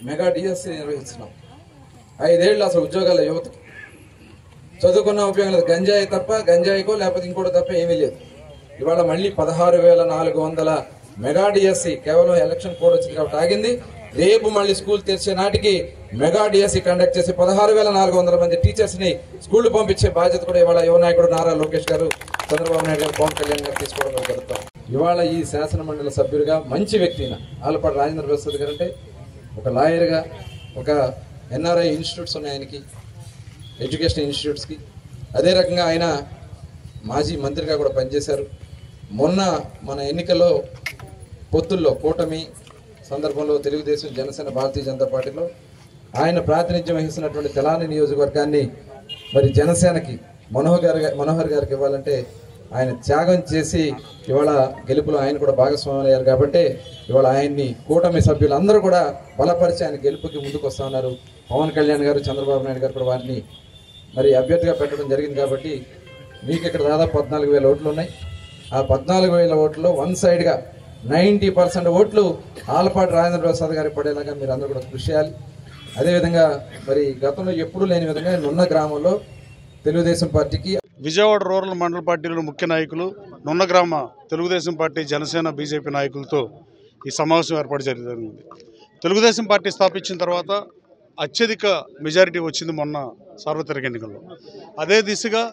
[SPEAKER 11] మెగా డిఎస్సీ నిర్వహిస్తున్నాం. 5 ఏళ్ళు అసలు ఉద్యోగాల యువతకి చదువుకున్న ఉపయోగం లేదు. గంజాయి తప్ప, గంజాయికో లేకపోతే ఇంకోటి తప్ప ఏమీ లేదు. ఇవాళ మళ్ళీ 16,400 మెగా డిఎస్సీ కేవలం ఎలక్షన్ కోడ్ వచ్చింది కాబట్టి ఆగింది. రేపు మళ్ళీ స్కూల్ తెరిచే నాటికి మెగా డిఎస్సీ కండక్ట్ చేసి 16,400 మంది టీచర్స్ ని స్కూల్ పంపించే బాధ్యత కూడా ఇవాళ యువ నాయకుడు నారా లోకేష్ గారు, చంద్రబాబు నాయుడు గారు, పవన్ కళ్యాణ్ గారు తీసుకోవడం జరుగుతాం. ఇవాళ ఈ శాసన మండలి సభ్యుడిగా మంచి వ్యక్తి ఆలపాటి రాజేంద్ర ప్రసాద్ గారు అంటే ఒక లాయర్గా, ఒక ఎన్ఆర్ఐ ఇన్స్టిట్యూట్స్ ఉన్నాయి ఆయనకి, ఎడ్యుకేషన్ ఇన్స్టిట్యూట్స్కి. అదే రకంగా ఆయన మాజీ మంత్రిగా కూడా పనిచేశారు. మొన్న మన ఎన్నికల్లో పొత్తుల్లో కూటమి సందర్భంలో తెలుగుదేశం, జనసేన, భారతీయ జనతా పార్టీలో ఆయన ప్రాతినిధ్యం వహిస్తున్నటువంటి తెలాని నియోజకవర్గాన్ని మరి జనసేనకి మనోహర్ గారికి ఇవ్వాలంటే ఆయన త్యాగం చేసి ఇవాళ గెలుపులో ఆయన కూడా భాగస్వాములు అయ్యారు. కాబట్టి ఇవాళ ఆయన్ని కూటమి సభ్యులందరూ కూడా బలపరిచి ఆయన గెలుపుకి ముందుకు వస్తూ ఉన్నారు. పవన్ కళ్యాణ్ గారు, చంద్రబాబు నాయుడు గారు కూడా వారిని మరి అభ్యర్థిగా పెట్టడం జరిగింది. కాబట్టి మీకు ఇక్కడ దాదాపు 14,000 ఓట్లు ఉన్నాయి. ఆ 14,000 ఓట్లలో వన్ సైడ్గా 90% ఓట్లు ఆలపాటి రాజేంద్ర ప్రసాద్ గారికి పడేలాగా మీరు అందరూ కూడా కృషి చేయాలి. అదేవిధంగా మరి గతంలో ఎప్పుడూ లేని విధంగా నున్న గ్రామంలో తెలుగుదేశం పార్టీకి,
[SPEAKER 12] విజయవాడ రూరల్ మండల పార్టీల ముఖ్య నాయకులు, నున్న గ్రామ తెలుగుదేశం పార్టీ, జనసేన, బీజేపీ నాయకులతో ఈ సమావేశం ఏర్పాటు జరిగింది. తెలుగుదేశం పార్టీ స్థాపించిన తర్వాత అత్యధిక మెజారిటీ వచ్చింది మొన్న సార్వత్రిక ఎన్నికల్లో. అదే దిశగా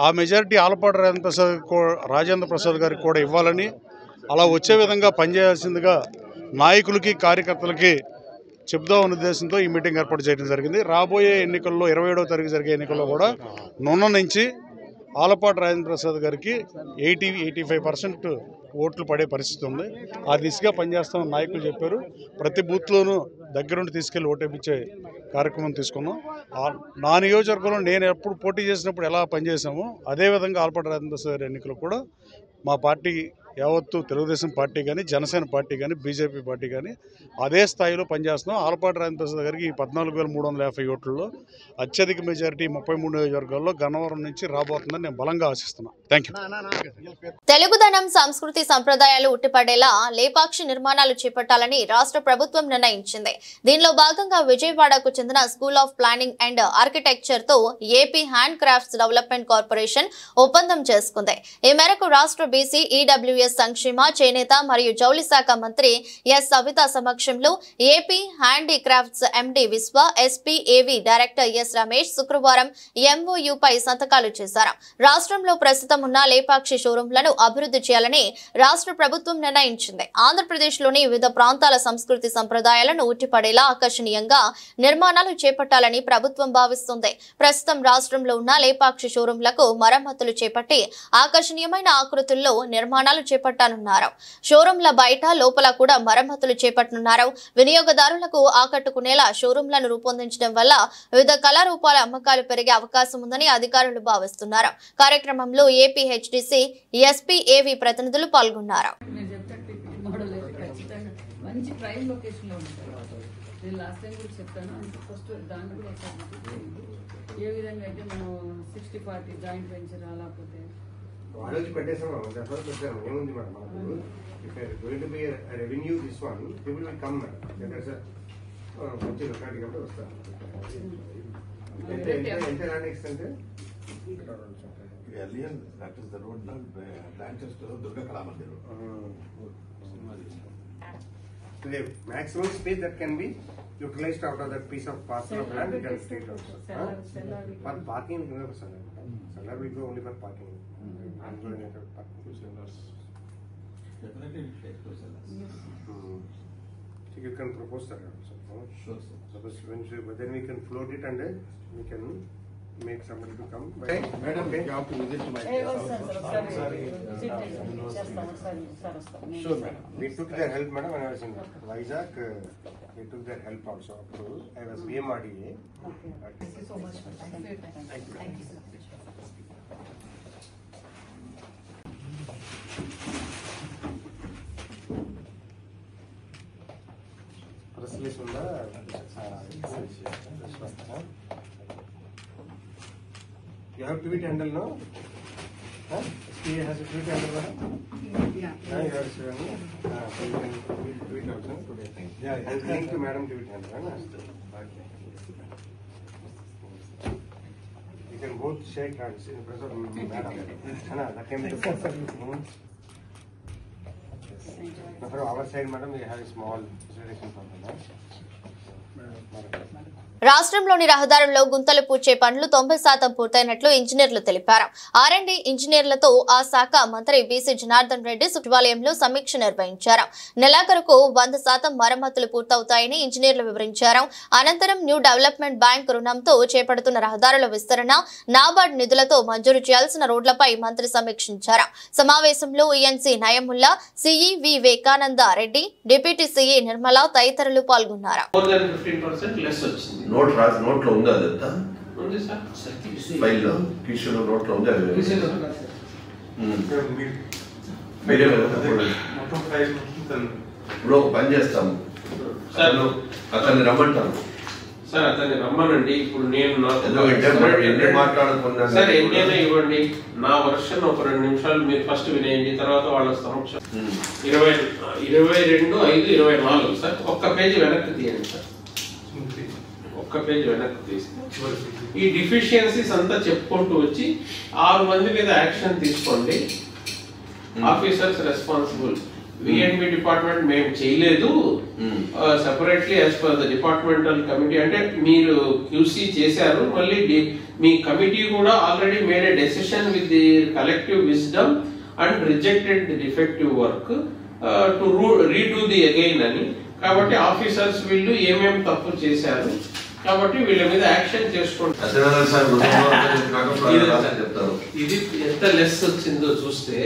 [SPEAKER 12] ఆ మెజారిటీ ఆలపాటి రాజేంద్ర ప్రసాద్ గారికి కూడా ఇవ్వాలని, అలా వచ్చే విధంగా పనిచేయాల్సిందిగా నాయకులకి కార్యకర్తలకి చెప్దామనే ఉద్దేశంతో ఈ మీటింగ్ ఏర్పాటు చేయడం జరిగింది. రాబోయే ఎన్నికల్లో 27వ తారీఖు జరిగే ఎన్నికల్లో కూడా నున్న నుంచి ఆలపాటి రాజేంద్ర ప్రసాద్ గారికి 85% ఓట్లు పడే పరిస్థితి ఉంది. ఆ దిశగా పనిచేస్తామని నాయకులు చెప్పారు. ప్రతి బూత్లోనూ దగ్గరుండి తీసుకెళ్లి ఓటేపించే కార్యక్రమం తీసుకున్నాం. నా నియోజకవర్గంలో నేను ఎప్పుడు పోటీ చేసినప్పుడు ఎలా పనిచేసామో అదేవిధంగా ఆలపాటి రాజేంద్ర ప్రసాద్ గారి ఎన్నికలు కూడా మా పార్టీ యావత్తు తెలుగుదేశం పార్టీ కానీ, జనసేన పార్టీ కానీ, బీజేపీ పార్టీ కానీ అదే స్థాయిలో పనిచేస్తున్నాం. ఆలపాటి రాజేంద్ర ప్రసాద్ గారికి 14,350 ఓట్లలో అత్యధిక మెజారిటీ 33 నియోజకవర్గాల్లో గన్నవరం నుంచి రాబోతుందని నేను బలంగా ఆశిస్తున్నాను. Thank you.
[SPEAKER 1] తెలుగుదనం సంస్కృతి సంప్రదాయాలు ఉట్టిపడేలా లేపాక్షి నిర్మాణాలు చేపట్టాలని రాష్ట్ర ప్రభుత్వం నిర్ణయించింది. దీనిలో భాగంగా విజయవాడకు చెందిన school of planning and architecture తో AP hand crafts development corporation ఒప్పందం చేసుకుంది. ఈ మేరకు రాష్ట్ర బీసీ ఈడబ్ల్యూఎస్ సంక్షేమ, చేనేత మరియు జౌళి శాఖ మంత్రి ఎస్ సవిత సమక్షంలో ఏపీ హ్యాండీక్రాఫ్ట్స్ ఎండీ విశ్వ, ఎస్పీ ఏవీ డైరెక్టర్ ఎస్ రమేష్ శుక్రవారం ఎంఓయూపై సంతకాలు చేశారు. రాష్ట్రంలో ప్రస్తుతం ఉన్న లేపాక్షి షోరూంలను అభివృద్ధి చేయాలని రాష్ట్ర ప్రభుత్వం నిర్ణయించింది. ఆంధ్రప్రదేశ్లోని వివిధ ప్రాంతాల సంస్కృతి సంప్రదాయాలను ఉట్టిపడేలా ఆకర్షణీయంగా నిర్మాణాలు చేపట్టాలని ప్రభుత్వం భావిస్తుంది. ప్రస్తుతం రాష్ట్రంలో ఉన్న లేపాక్షి షోరూంలకు మరమ్మతులు చేపట్టి ఆకర్షణీయమైన ఆకృతుల్లో నిర్మాణాలు చేపట్టనున్నారు. షోరూంల బయట, లోపల కూడా మరమ్మతులు చేపట్టనున్నారు. వినియోగదారులకు ఆకట్టుకునేలా షోరూంలను రూపొందించడం వల్ల వివిధ కళారూపాల అమ్మకాలు పెరిగే అవకాశం ఉందని అధికారులు భావిస్తున్నారు. కార్యక్రమంలో ఏపీ హెచ్డిసి, ఎస్పీ ఏవీ ప్రతినిధులు పాల్గొన్నారు.
[SPEAKER 13] ఆలోచి పెట్టేసాం పెట్టాము ఏముంది మేడం మనకు if going to be revenue this one people will come madam మంచి లొకాలిటీ కాబట్టి వస్తారు. ఎంత land extent
[SPEAKER 14] earlier that is the road now branches to Durga Kala Mandir.
[SPEAKER 13] The maximum space that can be utilized out of that piece of parcel of land we can take out. For parking we have seller will go only for parking.
[SPEAKER 14] Definitely it takes to sellers.
[SPEAKER 13] So you can propose that also.
[SPEAKER 14] Sure, sir.
[SPEAKER 13] Suppose then we can float it and we can make somebody to come. Okay. Madam, okay. You have to visit to my place. Sure, madam. We took their help, madam, when I was in Vizag. We took their help also. Up to I was VMRDA. Okay. Thank you so much. Thank you. Thank you. Thank you so much. You have tweet handle, no? Huh? SPA has a tweet handle, no? Yeah. You have to so you can tweet also today. Yeah. I'll link to Madam tweet handle, no? Okay. You can both shake hands in presence of Madam. That can be the Now, from our side, madam, we have a small presentation for them.
[SPEAKER 1] రాష్ట్రంలోని రహదారుల్లో గుంతలు పూడ్చే పనులు 90% పూర్తయినట్లు ఇంజనీర్లు తెలిపారు. ఆర్ఎండ్బి ఇంజనీర్లతో ఆ శాఖ మంత్రి BC Janardhan Reddy సచివాలయంలో సమీక్ష నిర్వహించారు. నెలాఖరుకు 100% మరమ్మతులు పూర్తవుతాయని ఇంజనీర్లు వివరించారు. అనంతరం న్యూ డెవలప్మెంట్ బ్యాంక్ రుణంతో చేపడుతున్న రహదారుల విస్తరణ, నాబార్డ్ నిధులతో మంజూరు చేయాల్సిన రోడ్లపై మంత్రి సమీక్షించారు. సమావేశంలో ENC Nayamulla, CE Vivekananda Reddy, deputy CE Nirmala తదితరులు పాల్గొన్నారు.
[SPEAKER 14] నోట్ లో ఉందా అదంతా ఫైల్ లో కిషోర్ నోట్ లో ఉందా ఇప్పుడు పని చేస్తాము అతన్ని రమ్మంటాను
[SPEAKER 15] సార్. అతన్ని రమ్మనండి. ఇప్పుడు నేను
[SPEAKER 14] మాట్లాడుకున్నాను
[SPEAKER 15] సార్, ఎన్నైనా ఇవ్వండి. నా వర్షన్ ఒక 2 నిమిషాలు మీరు ఫస్ట్ వినేయండి, తర్వాత వాళ్ళ సమక్షం 22/5/24 సార్. ఒక్క పేజీ వెనక్కి తీయండి సార్. ఒక్క పేజీ వెనక్కి తీస్తే ఈ డిఫిషియన్సీస్ అంతా చెప్పుకుంటూ వచ్చి 6 మంది మీద యాక్షన్ తీసుకోండి. Officers responsible. విఎన్బి డిపార్ట్మెంట్ మేము చేయలేదు, separately as per the departmental committee అంటే మీరు క్యూసీ చేశారు, మళ్ళీ మీ కమిటీ కూడా already made a decision with the collective wisdom and rejected the defective work to redo the again అని. కాబట్టి ఆఫీసర్స్ వీళ్ళు ఏమేమి తప్పు చేశారు కాబట్టి వీళ్ళ మీద యాక్షన్ చేసుకుంటారు. ఇది ఎంత లెస్ వచ్చిందో చూస్తే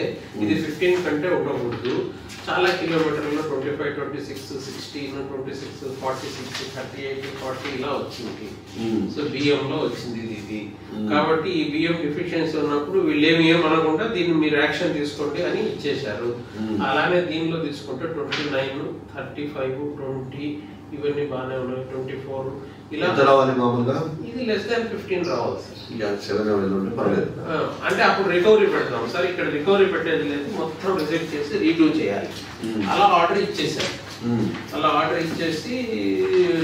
[SPEAKER 15] ఇది 15 కంటే ఉండకూడదు. చాలా కిలోమీటర్లో 25, 26, 16, 26, 46, 38, 40 ఇలా వచ్చింది. సో బియ్యంలో వచ్చింది ఇది. కాబట్టి ఈ బియ్యం డిఫిషియన్సీ ఉన్నప్పుడు వీళ్ళు ఏమనకుండా దీన్ని మీరు యాక్షన్ తీసుకోండి అని ఇచ్చేశారు. అలానే దీనిలో తీసుకుంటే 29, 35, 20 ఇవన్నీ బాగానే ఉన్నాయి. 24 ఇలా
[SPEAKER 14] మామూలుగా
[SPEAKER 15] ఇది లెస్ దాన్ 15 రావాలి సార్.
[SPEAKER 14] పర్లేదు
[SPEAKER 15] అంటే అప్పుడు రికవరీ పెడతాం సార్. ఇక్కడ రికవరీ పెట్టేది లేదు, మొత్తం రిజెక్ట్ చేసి రీడూ చేయాలి. అలా ఆర్డర్ ఇచ్చేసారు. అలా ఆర్డర్ ఇచ్చేసి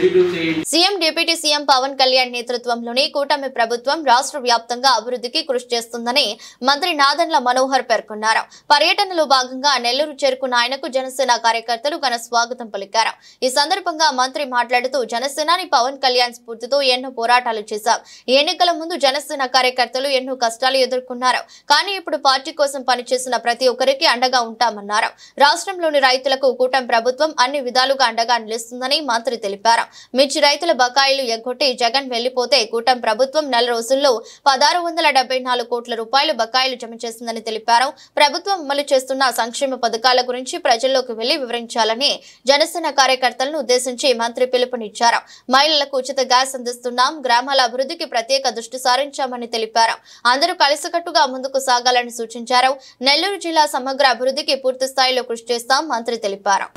[SPEAKER 15] రీడూ చేయండి.
[SPEAKER 1] CM deputy CM Pawan Kalyan నేతృత్వంలోని కూటమి ప్రభుత్వం రాష్ట్ర వ్యాప్తంగా అభివృద్ధికి కృషి చేస్తుందని మంత్రి నాదెండ్ల మనోహర్ పేర్కొన్నారు. పర్యటనలో భాగంగా నెల్లూరు చేరుకున్న ఆయనకు జనసేన కార్యకర్తలు ఘన స్వాగతం పలికారు. ఈ సందర్భంగా మంత్రి మాట్లాడుతూ జనసేనాని పవన్ కళ్యాణ్ స్ఫూర్తితో ఎన్నో పోరాటాలు చేశాం. ఎన్నికల ముందు జనసేన కార్యకర్తలు ఎన్నో కష్టాలు ఎదుర్కొన్నారు. కానీ ఇప్పుడు పార్టీ కోసం పనిచేసిన ప్రతి ఒక్కరికి అండగా ఉంటామన్నారు. రాష్ట్రంలోని రైతులకు కూటమి ప్రభుత్వం అన్ని విధాలుగా అండగా నిలుస్తుందని మంత్రి తెలిపారు. మిర్చి రైతుల బకాయిలు ఎగ్గొట్టి జగన్ వెళ్లిపోతే కూటమి ప్రభుత్వం నెల రోజుల్లో 1674 కోట్ల రూపాయలు బకాయిలు జమ చేసిందని తెలిపారు. ప్రభుత్వం అమలు చేస్తున్న సంక్షేమ పథకాల గురించి ప్రజల్లోకి వెళ్లి వివరించాలని జనసేన కార్యకర్తలను ఉద్దేశించి మంత్రి పిలుపునిచ్చారు. మహిళలకు ఉచిత గ్యాస్ అందిస్తున్నాం, గ్రామాల అభివృద్ధికి ప్రత్యేక దృష్టి సారించామని తెలిపారు. అందరూ కలిసికట్టుగా ముందుకు సాగాలని సూచించారు. నెల్లూరు జిల్లా సమగ్ర అభివృద్ధికి పూర్తి స్థాయిలో కృషి చేస్తాం మంత్రి తెలిపారు.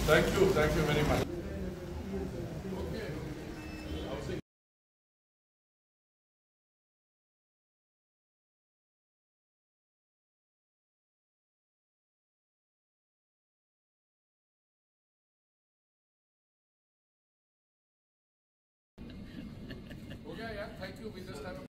[SPEAKER 4] Thank you very much.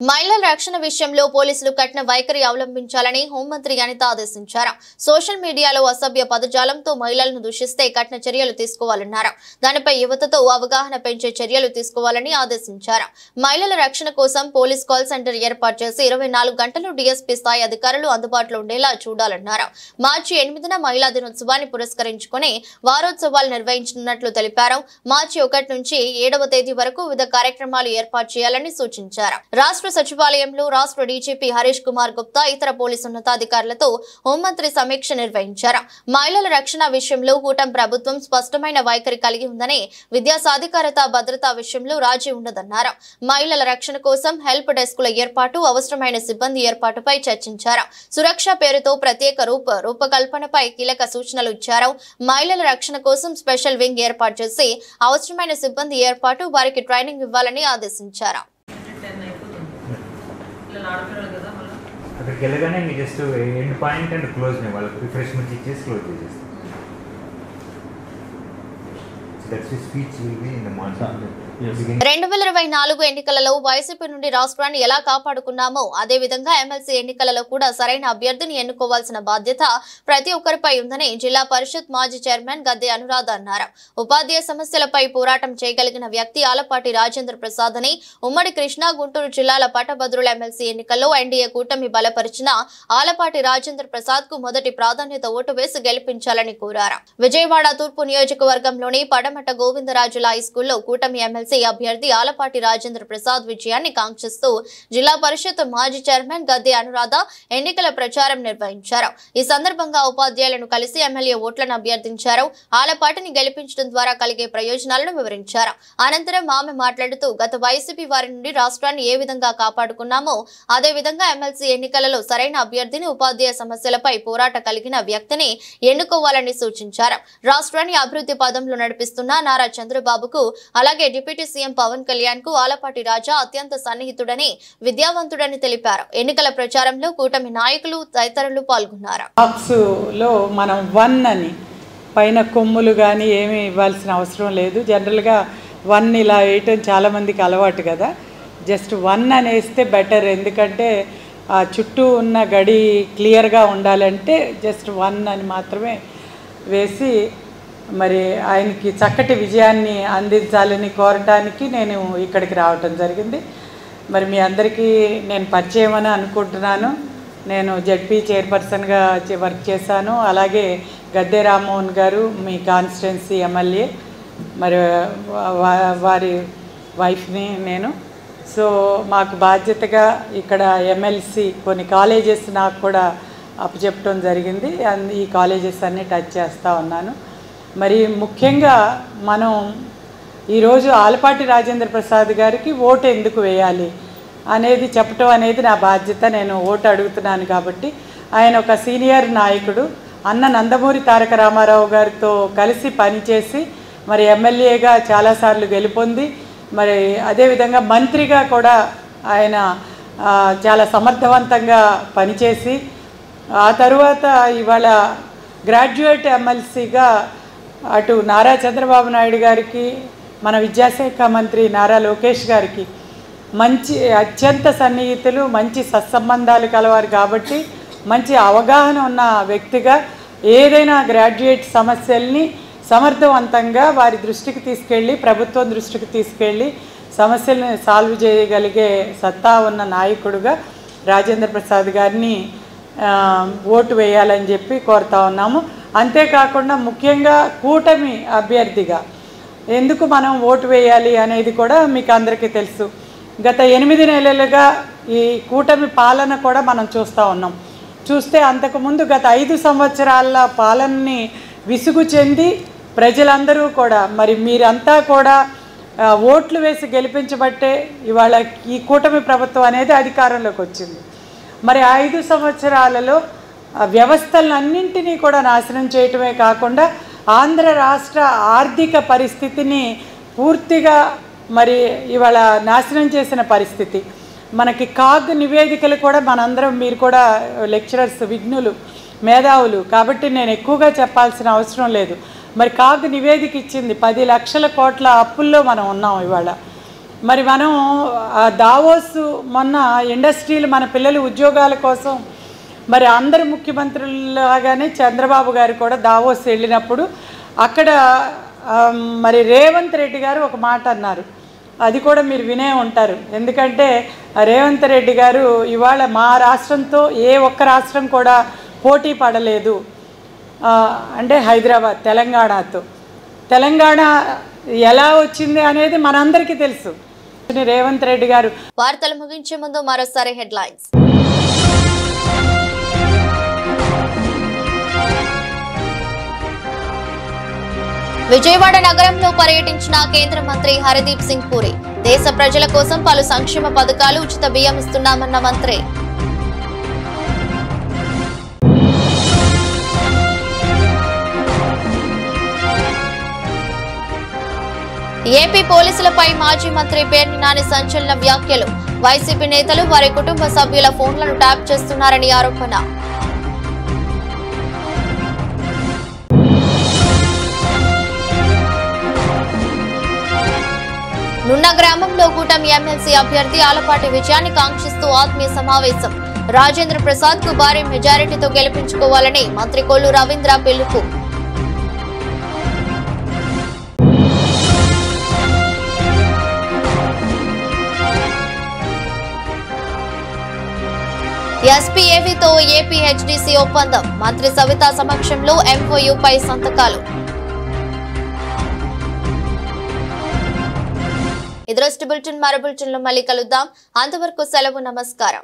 [SPEAKER 1] మహిళల రక్షణ విషయంలో పోలీసులు కఠిన వైఖరి అవలంబించాలని హోంమంత్రి అనిత ఆదేశించారు. సోషల్ మీడియాలో అసభ్య పదజాలంతో మహిళలను దూషిస్తే కఠిన చర్యలు తీసుకోవాలన్నారు. దానిపై యువతతో అవగాహన పెంచే చర్యలు తీసుకోవాలని ఆదేశించారు. మహిళల రక్షణ కోసం పోలీస్ కాల్ సెంటర్ ఏర్పాటు చేసి 24 గంటలు డీఎస్పీ స్థాయి అధికారులు అందుబాటులో ఉండేలా చూడాలన్నారు. మార్చి 8న మహిళా దినోత్సవాన్ని పురస్కరించుకుని వారోత్సవాలు నిర్వహించనున్నట్లు తెలిపారు. మార్చి 1 నుంచి 7వ తేదీ వరకు వివిధ కార్యక్రమాలు ఏర్పాటు చేయాలని సూచించారు. రాష్ట్ర సచివాలయంలో రాష్ట్ర డీజీపీ హరీష్ కుమార్ గుప్తా ఇతర పోలీసు ఉన్నతాధికారులతో హోంమంత్రి సమీక్ష నిర్వహించారు. మహిళల రక్షణ విషయంలో కూటమి ప్రభుత్వం స్పష్టమైన వైఖరి కలిగి ఉందని, విద్యా సాధికారత భద్రతా విషయంలో రాజీ ఉండదన్నారు. మహిళల రక్షణ కోసం హెల్ప్ డెస్కుల ఏర్పాటు, అవసరమైన సిబ్బంది ఏర్పాటుపై చర్చించారు. సురక్ష పేరుతో ప్రత్యేక రూపకల్పనపై కీలక సూచనలు ఇచ్చారు. మహిళల రక్షణ కోసం స్పెషల్ వింగ్ ఏర్పాటు చేసి అవసరమైన సిబ్బంది ఏర్పాటు, వారికి ట్రైనింగ్ ఇవ్వాలని ఆదేశించారు.
[SPEAKER 16] అక్కడికి వెళ్ళగానే మీ just end point and close వాళ్ళకి రిఫ్రెష్మెంట్ ఇచ్చేసి క్లోజ్ చేసేస్తాం. That's speech will be in the morning.
[SPEAKER 1] 2024 ఎన్నికలలో వైసీపీ నుండి రాష్ట్రాన్ని ఎలా కాపాడుకున్నామో అదే విధంగా ఎమ్మెల్సీ ఎన్నికలలో కూడా సరైన అభ్యర్థిని ఎన్నుకోవాల్సిన బాధ్యత ప్రతి ఒక్కరిపై ఉందని జిల్లా పరిషత్ మాజీ చైర్మన్ గద్దె అనురాధ అన్నారు. ఉపాధ్యాయ సమస్యలపై పోరాటం చేయగలిగిన వ్యక్తి ఆలపాటి రాజేంద్ర ప్రసాద్ అని, ఉమ్మడి కృష్ణా గుంటూరు జిల్లాల పట్టభద్రుల ఎమ్మెల్సీ ఎన్నికల్లో ఎన్డీఏ కూటమి బలపరిచిన ఆలపాటి రాజేంద్ర ప్రసాద్ కు మొదటి ప్రాధాన్యత ఓటు వేసి గెలిపించాలని కోరారు. విజయవాడ తూర్పు నియోజకవర్గంలోని పడమట గోవిందరాజుల హైస్కూల్లో కూటమి ఎమ్మెల్సీ అభ్యర్థి ఆలపాటి రాజేంద్ర ప్రసాద్ విజయాన్ని కాంక్షిస్తూ జిల్లా పరిషత్ మాజీ చైర్మన్ గద్దె అనురాధ ఎన్నికల ప్రచారం నిర్వహించారు. ఈ సందర్భంగా ఉపాధ్యాయులను కలిసి ఎమ్మెల్యే ఓట్లను అభ్యర్థించారు. ఆలపాటిని గెలిపించడం ద్వారా కలిగే ప్రయోజనాలను వివరించారు. అనంతరం ఆమె మాట్లాడుతూ గత వైసీపీ వారి నుండి రాష్ట్రాన్ని ఏ విధంగా కాపాడుకున్నామో అదే విధంగా ఎమ్మెల్సీ ఎన్నికలలో సరైన అభ్యర్థిని, ఉపాధ్యాయ సమస్యలపై పోరాట కలిగిన వ్యక్తిని ఎన్నుకోవాలని సూచించారు. రాష్ట్రాన్ని అభివృద్ధి పదంలో నడిపిస్తున్న నారా చంద్రబాబుకు, అలాగే డిప్యూటీ సీఎం పవన్ కళ్యాణ్ కు ఆలపాటి రాజా అత్యంత సన్నిహితుడని, విద్యావంతుడని తెలిపారు. ఎన్నికల ప్రచారంలో కూటమి నాయకులు తదితరులు పాల్గొన్నారు.
[SPEAKER 17] మనం 1 అని పైన కొమ్ములు కానీ ఏమీ ఇవ్వాల్సిన అవసరం లేదు. జనరల్గా 1 ఇలా వేయటం చాలామందికి అలవాటు కదా. జస్ట్ 1 అని వేస్తే బెటర్. ఎందుకంటే ఆ చుట్టూ ఉన్న గడి క్లియర్గా ఉండాలంటే జస్ట్ 1 అని మాత్రమే వేసి మరి ఆయనకి చక్కటి విజయాన్ని అందించాలని కోరటానికి నేను ఇక్కడికి రావటం జరిగింది. మరి మీ అందరికీ నేను పరిచయం అని అనుకుంటున్నాను. నేను జడ్పీ చైర్పర్సన్గా వర్క్ చేశాను. అలాగే గద్దె రామ్మోహన్ గారు మీ కాన్స్టిట్యున్సీ ఎమ్మెల్యే, మరి వారి వైఫ్ని నేను. సో మాకు బాధ్యతగా ఇక్కడ ఎమ్మెల్సీ కొన్ని కాలేజెస్ నాకు కూడా అప్పచెప్పడం జరిగింది. ఈ కాలేజెస్ అన్నీ టచ్ చేస్తూ ఉన్నాను. మరి ముఖ్యంగా మనం ఈరోజు ఆలపాటి రాజేంద్ర ప్రసాద్ గారికి ఓటు ఎందుకు వేయాలి అనేది చెప్పటం అనేది నా బాధ్యత. నేను ఓటు అడుగుతున్నాను కాబట్టి. ఆయన ఒక సీనియర్ నాయకుడు, అన్న నందమూరి తారక రామారావు గారితో కలిసి పనిచేసి మరి ఎమ్మెల్యేగా చాలాసార్లు గెలుపొంది, మరి అదేవిధంగా మంత్రిగా కూడా ఆయన చాలా సమర్థవంతంగా పనిచేసి, ఆ తరువాత ఇవాళ గ్రాడ్యుయేట్ ఎమ్మెల్సీగా అటు నారా చంద్రబాబు నాయుడు గారికి, మన విద్యాశాఖ మంత్రి నారా లోకేష్ గారికి మంచి అత్యంత సన్నిహితులు, మంచి సత్సంబంధాలు కలవారు కాబట్టి మంచి అవగాహన ఉన్న వ్యక్తిగా ఏదైనా గ్రాడ్యుయేట్ సమస్యల్ని సమర్థవంతంగా వారి దృష్టికి తీసుకెళ్ళి, ప్రభుత్వం దృష్టికి తీసుకెళ్ళి సమస్యల్ని సాల్వ్ చేయగలిగే సత్తా ఉన్న నాయకుడుగా రాజేంద్ర ప్రసాద్ గారిని ఓటు వేయాలని చెప్పి కోరుతా ఉన్నాము. అంతేకాకుండా ముఖ్యంగా కూటమి అభ్యర్థిగా ఎందుకు మనం ఓటు వేయాలి అనేది కూడా మీకు అందరికీ తెలుసు. గత 8 నెలలుగా ఈ కూటమి పాలన కూడా మనం చూస్తూ ఉన్నాం. చూస్తే అంతకుముందు గత 5 సంవత్సరాల పాలనని విసుగు చెంది ప్రజలందరూ కూడా మరి మీరంతా కూడా ఓట్లు వేసి గెలిపించబట్టే ఇవాళ ఈ కూటమి ప్రభుత్వం అనేది అధికారంలోకి వచ్చింది. మరి 5 సంవత్సరాలలో వ్యవస్థలన్నింటినీ కూడా నాశనం చేయటమే కాకుండా ఆంధ్ర రాష్ట్ర ఆర్థిక పరిస్థితిని పూర్తిగా మరి ఇవాళ నాశనం చేసిన పరిస్థితి. మనకి కాగ్ నివేదికలు కూడా మనందరం, మీరు కూడా లెక్చరర్స్, విఘ్నులు, మేధావులు కాబట్టి నేను ఎక్కువగా చెప్పాల్సిన అవసరం లేదు. మరి కాగ్ నివేదిక ఇచ్చింది 10 లక్షల కోట్ల అప్పుల్లో మనం ఉన్నాం ఇవాళ. మరి మనం దావోస్ మొన్న ఇండస్ట్రీలు, మన పిల్లలు ఉద్యోగాల కోసం మరి అందరు ముఖ్యమంత్రులాగానే చంద్రబాబు గారు కూడా దావోస్ వెళ్ళినప్పుడు అక్కడ మరి రేవంత్ రెడ్డి గారు ఒక మాట అన్నారు. అది కూడా మీరు వినే ఉంటారు. ఎందుకంటే రేవంత్ రెడ్డి గారు ఇవాళ మా రాష్ట్రంతో ఏ ఒక్క రాష్ట్రం కూడా పోటీ పడలేదు అంటే హైదరాబాద్, తెలంగాణతో. తెలంగాణ ఎలా వచ్చింది అనేది మనందరికీ తెలుసు. రేవంత్ రెడ్డి గారు.
[SPEAKER 1] వార్తలు ముగించే ముందు మరోసారి హెడ్లైన్స్. విజయవాడ నగరంలో పర్యటించిన కేంద్ర మంత్రి హర్దీప్ సింగ్ పూరి. దేశ ప్రజల కోసం పలు సంక్షేమ పథకాలు, ఉచిత బియ్యం ఇస్తున్నామన్న మంత్రి. ఏపీ పోలీసులపై మాజీ మంత్రి పేర్ని నాని సంచలన వ్యాఖ్యలు. వైసీపీ నేతలు వారి కుటుంబ సభ్యుల ఫోన్లను ట్యాప్ చేస్తున్నారని ఆరోపణ. నున్న గ్రామంలో కూటమి ఎమ్మెల్సీ అభ్యర్థి ఆలపాటి విజయాన్ని కాంక్షిస్తూ ఆత్మీయ సమావేశం. రాజేంద్ర ప్రసాద్ కు భారీ మెజారిటీతో గెలిపించుకోవాలని మంత్రి కొల్లు రవీంద్ర పిలుపు. ఎస్పీఏవీతో ఏపీ హెచ్డీసీ ఒప్పందం. మంత్రి సవిత సమక్షంలో ఎంఓయూపై సంతకాలు. ఇది రోజు బులెటిన్. మరో బులెటిన్లో మళ్ళీ కలుద్దాం. అంతవరకు సెలవు. నమస్కారం.